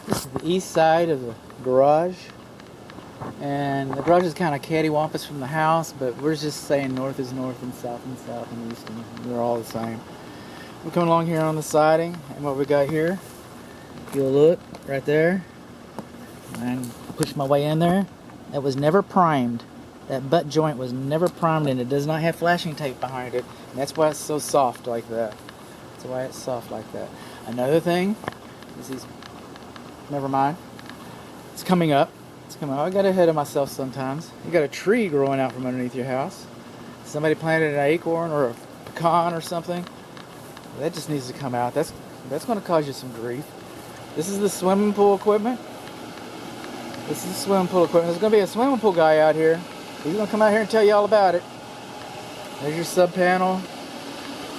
This is the east side of the garage. And the garage is kind of cattywampus from the house, but we're just saying north is north and south and east, and they're all the same. We're coming along here on the siding, and what we got here, if you'll look right there, and push my way in there, that was never primed. That butt joint was never primed, and it does not have flashing tape behind it, and that's why it's so soft like that. That's why it's soft like that. Another thing is these, never mind, it's coming up. I got ahead of myself sometimes. You got a tree growing out from underneath your house. Somebody planted an acorn or a pecan or something. That just needs to come out. That's going to cause you some grief. This is the swimming pool equipment. There's going to be a swimming pool guy out here. He's going to come out here and tell you all about it. There's your sub panel.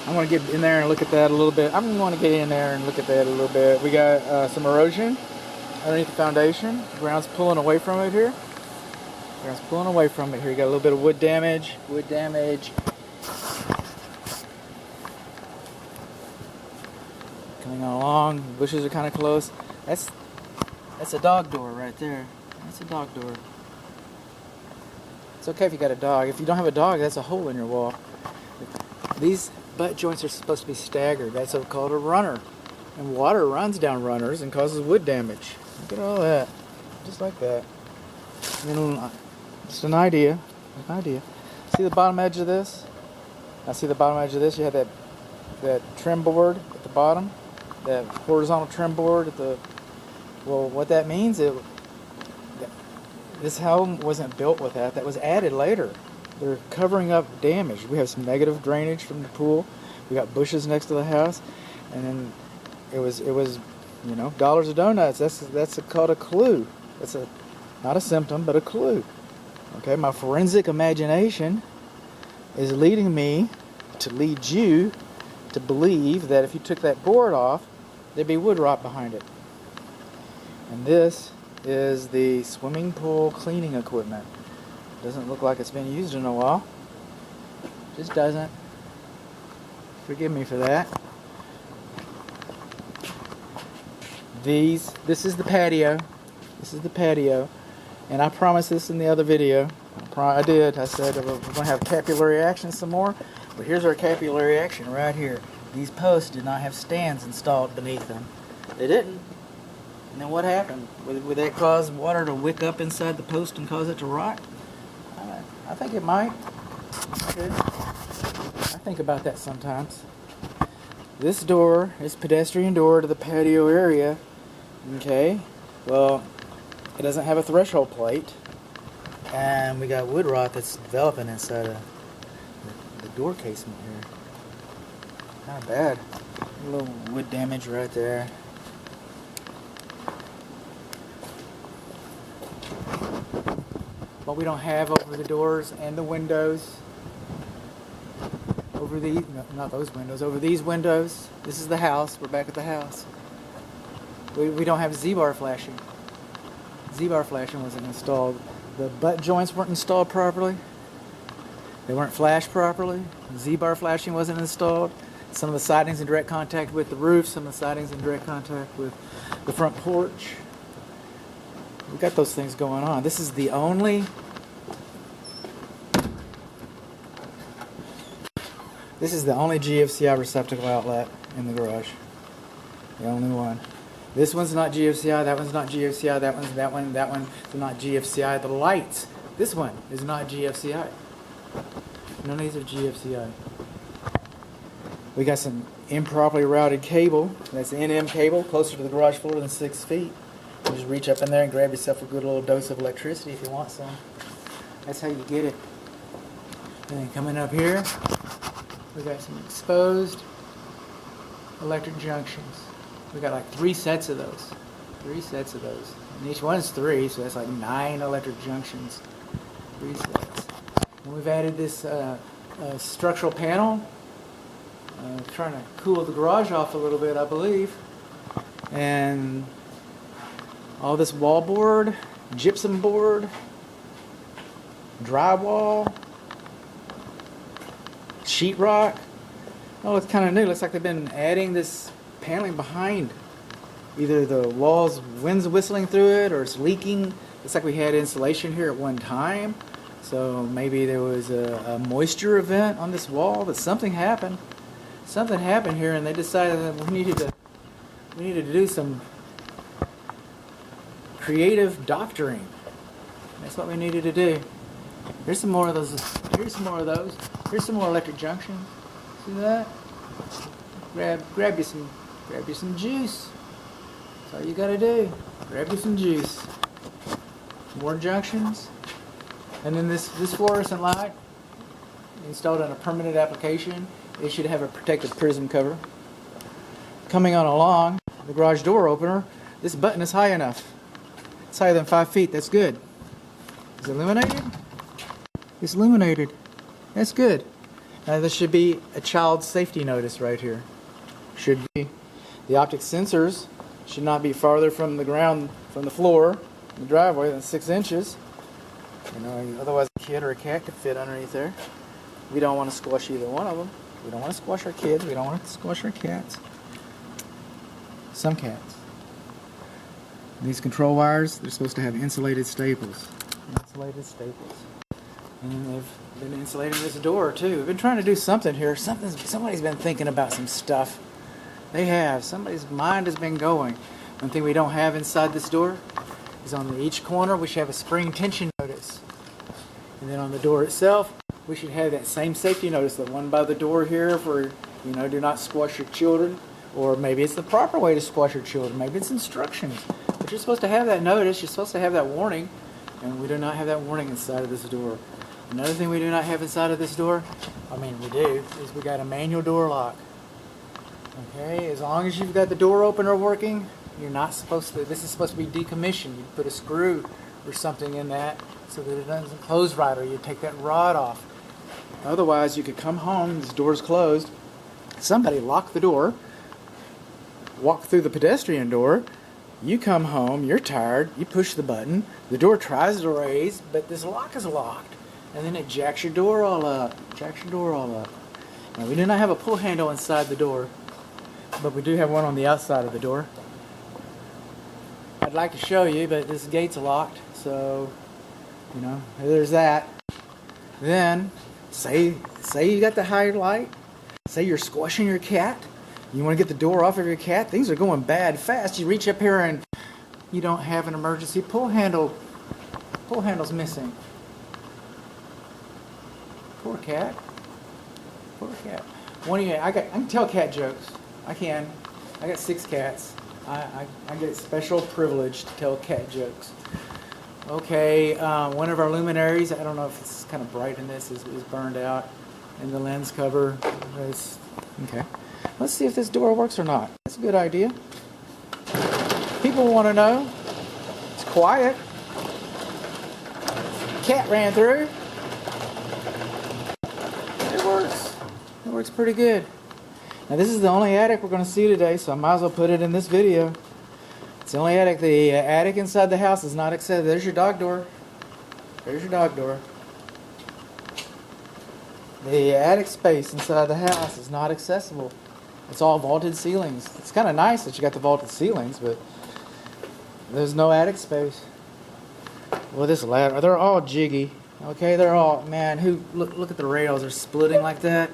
I'm going to get in there and look at that a little bit. I'm going to get in there and look at that a little bit. We got some erosion underneath the foundation. The ground's pulling away from it here. You got a little bit of wood damage. Coming along. The bushes are kind of close. That's a dog door right there. That's a dog door. It's okay if you got a dog. If you don't have a dog, that's a hole in your wall. These butt joints are supposed to be staggered. That's called a runner. And water runs down runners and causes wood damage. Look at all that. Just like that. And then, just an idea. See the bottom edge of this? You have that trim board at the bottom. That horizontal trim board at the... Well, what that means is this home wasn't built with that. That was added later. They're covering up damage. We have some negative drainage from the pool. We got bushes next to the house. And then it was dollars of donuts. That's called a clue. That's not a symptom, but a clue. Okay, my forensic imagination is leading me to lead you to believe that if you took that board off, there'd be wood rot behind it. And this is the swimming pool cleaning equipment. Doesn't look like it's been used in a while. Just doesn't. Forgive me for that. This is the patio. And I promised this in the other video. I did. I said we're going to have capillary action some more. But here's our capillary action right here. These posts did not have stands installed beneath them. They didn't. And then what happened? Would that cause water to wick up inside the post and cause it to rot? I think it might. I think about that sometimes. This door is pedestrian door to the patio area. Okay. Well, it doesn't have a threshold plate. And we got wood rot that's developing inside of the door casement here. Not bad. A little wood damage right there. What we don't have over the doors and the windows, over these windows. This is the house. We're back at the house. We don't have Z-bar flashing. Z-bar flashing wasn't installed. The butt joints weren't installed properly. They weren't flashed properly. Z-bar flashing wasn't installed. Some of the siding's in direct contact with the roof. Some of the siding's in direct contact with the front porch. We got those things going on. This is the only GFCI receptacle outlet in the garage. The only one. This one's not GFCI, that one's not GFCI, that one's not GFCI. The lights, this one is not GFCI. None of these are GFCI. We got some improperly routed cable. That's the NM cable, closer to the garage floor than 6 feet. You just reach up in there and grab yourself a good little dose of electricity if you want some. That's how you get it. And then coming up here, we got some exposed electric junctions. We got like 3 sets of those. And each one is 3, so that's like 9 electric junctions. 3 sets. And we've added this structural panel, trying to cool the garage off a little bit, I believe. And all this wallboard, gypsum board, drywall, sheetrock. Oh, it's kind of new. Looks like they've been adding this paneling behind Either the walls, wind's whistling through it, or it's leaking. Looks like we had insulation here at one time. So maybe there was a moisture event on this wall, that something happened. Something happened here, and they decided that we needed to do some creative doctoring. That's what we needed to do. Here's some more of those. Here's some more of those. Here's some more electric junctions. See that? Grab you some juice. That's all you gotta do. Grab you some juice. More junctions. And then this fluorescent light, installed on a permanent application, it should have a protective prism cover. Coming on along, the garage door opener, this button is high enough. It's higher than 5 feet, that's good. Is it illuminated? It's illuminated. That's good. Now there should be a child safety notice right here. Should be. The optic sensors should not be farther from the ground, from the floor, the driveway, than 6 inches. You know, otherwise a kid or a cat could fit underneath there. We don't want to squash either one of them. We don't want to squash our kids. We don't want to squash our cats. Some cats. These control wires, they're supposed to have insulated staples. Insulated staples. And they've been insulating this door too. We've been trying to do something here. Somebody's been thinking about some stuff. They have. Somebody's mind has been going. One thing we don't have inside this door is on each corner we should have a spring tension notice. And then on the door itself, we should have that same safety notice, the one by the door here for, you know, do not squash your children. Or maybe it's the proper way to squash your children. Maybe it's instructions. But you're supposed to have that notice. You're supposed to have that warning. And we do not have that warning inside of this door. Another thing we do not have inside of this door, I mean we do, is we got a manual door lock. Okay, as long as you've got the door opener working, you're not supposed to, this is supposed to be decommissioned. You put a screw or something in that so that it doesn't close right, or you take that rod off. Otherwise, you could come home, this door's closed, somebody locked the door, walk through the pedestrian door, you come home, you're tired, you push the button, the door tries to raise, but this lock is locked. And then it jacks your door all up. Now, we do not have a pull handle inside the door, but we do have one on the outside of the door. I'd like to show you, but this gate's locked, so, you know, there's that. Then, say you got the high light, say you're squashing your cat, you want to get the door off of your cat, things are going bad fast, you reach up here and you don't have an emergency pull handle. Pull handle's missing. Poor cat. Poor cat. I can tell cat jokes. I can. I got 6 cats. I get special privilege to tell cat jokes. Okay, one of our luminaries, I don't know if it's kind of bright in this, is burned out in the lens cover. Okay. Let's see if this door works or not. That's a good idea. People want to know. It's quiet. Cat ran through. It works pretty good. Now this is the only attic we're going to see today, so I might as well put it in this video. It's the only attic. The attic inside the house is not accessible. There's your dog door. There's your dog door. The attic space inside the house is not accessible. It's all vaulted ceilings. It's kind of nice that you got the vaulted ceilings, but there's no attic space. Well, this ladder, they're all jiggy. Okay, they're all, man, look at the rails, they're splitting like that.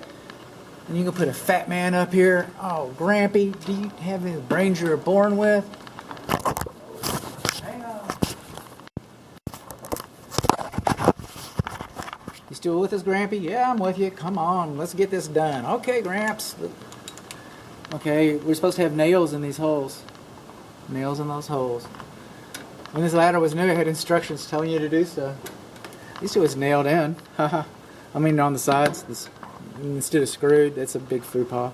And you can put a fat man up here. Oh, Grampy, do you have any brains you were born with? Hang on. You still with us, Grampy? Yeah, I'm with you. Come on, let's get this done. Okay, Gramps. Okay, we're supposed to have nails in these holes. Nails in those holes. When this ladder was new, it had instructions telling you to do so. At least it was nailed in. I mean, on the sides, instead of screwed. That's a big faux pas.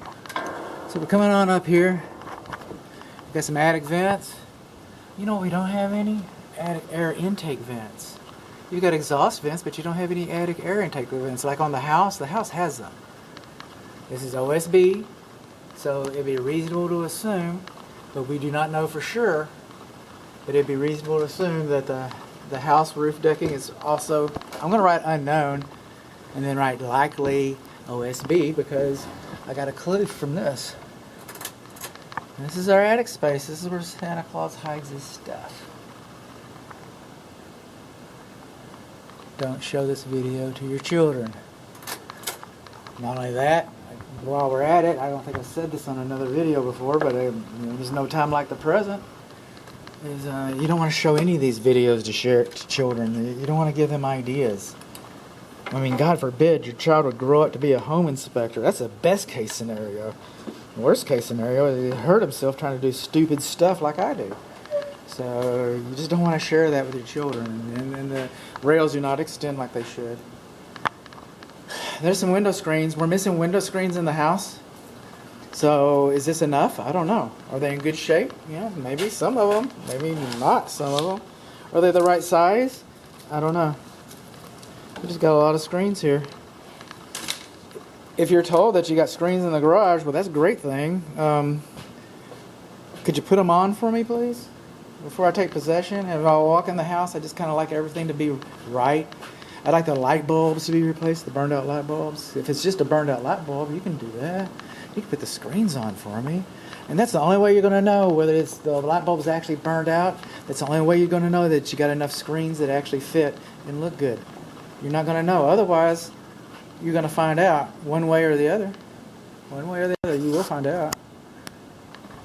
So we're coming on up here. We've got some attic vents. You know, we don't have any attic air intake vents. You've got exhaust vents, but you don't have any attic air intake vents. Like on the house has them. This is OSB, so it'd be reasonable to assume, but we do not know for sure, but it'd be reasonable to assume that the house roof decking is also, I'm going to write unknown and then write likely OSB because I got a clue from this. This is our attic space. This is where Santa Claus hides his stuff. Don't show this video to your children. Not only that, while we're at it, I don't think I said this on another video before, but there's no time like the present. You don't want to show any of these videos to share to children. You don't want to give them ideas. I mean, God forbid your child would grow up to be a home inspector. That's the best case scenario. Worst case scenario is he hurt himself trying to do stupid stuff like I do. So you just don't want to share that with your children. And the rails do not extend like they should. There's some window screens. We're missing window screens in the house. So is this enough? I don't know. Are they in good shape? Yeah, maybe some of them. Maybe not some of them. Are they the right size? I don't know. We just got a lot of screens here. If you're told that you got screens in the garage, well, that's a great thing. Could you put them on for me, please? Before I take possession, if I walk in the house, I just kind of like everything to be right. I'd like the light bulbs to be replaced, the burned out light bulbs. If it's just a burned out light bulb, you can do that. You can put the screens on for me. And that's the only way you're going to know whether it's the light bulb's actually burned out. That's the only way you're going to know that you got enough screens that actually fit and look good. You're not going to know. Otherwise, you're going to find out one way or the other. One way or the other, you will find out.